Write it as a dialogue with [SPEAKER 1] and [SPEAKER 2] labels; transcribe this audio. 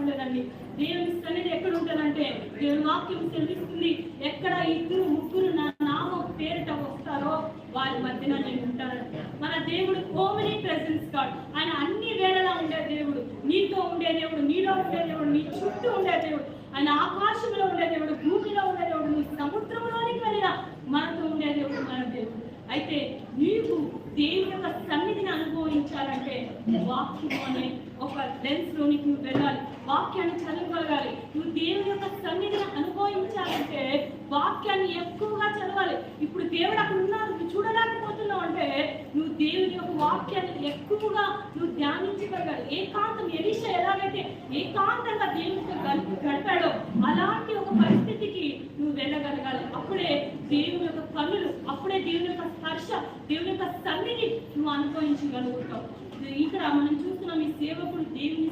[SPEAKER 1] ఉండదండి. దేవుని సన్నిధి ఎక్కడ ఉంటుందంటే దేవుని వాక్యం సెలవిస్తుంది, ఎక్కడ 2-3 నా నామం పేరిట వస్తారో వారి మధ్యన నేను ఉంటాను. మన దేవుడు ఓమినీ ప్రెసెన్స్ గాడ్. ఆయన అన్ని వేళలా ఉండే దేవుడు, నీతో ఉండే దేవుడు, నీలో ఉండే దేవుడు, నీ చుట్టూ ఉండే దేవుడు. ఆయన ఆకాశంలో ఉండే దేవుడు, భూమిలో ఉండే దేవుడు, నీ సముద్రంలోనికి వెళ్ళిన మనతో ఉండే దేవుడు మన దేవుడు. అయితే నీవు దేవుని యొక్క సన్నిధిని అనుభవించాలంటే వాక్యం అనే ఒక లెన్స్ లోనికి నువ్వు వెళ్ళాలి, వాక్యాన్ని చదవగలగాలి. నువ్వు దేవుని యొక్క సన్నిధిని అనుభవించాలంటే వాక్యాన్ని ఎక్కువగా చదవాలి. ఇప్పుడు దేవుడు అక్కడ ఉన్నాడు, నువ్వు చూడలేకపోతున్నావు అంటే నువ్వు దేవుని యొక్క వాక్యాన్ని ఎక్కువగా నువ్వు ధ్యానించగలగాలి. ఏకాంతం, ఎలీషా ఎలాగైతే ఏకాంతంగా దేవునితో గడిపాడో అలాంటి ఒక పరిస్థితికి నువ్వు వెళ్ళగలగాలి. అప్పుడే దేవుని యొక్క పనులు, అప్పుడే దేవుని యొక్క స్పర్శ, దేవుని యొక్క సన్నిధి నువ్వు అనుభవించగలుగుతావు. ఇక్కడ మనం చూస్తున్నాం, ఈ సేవకుడు దేవుని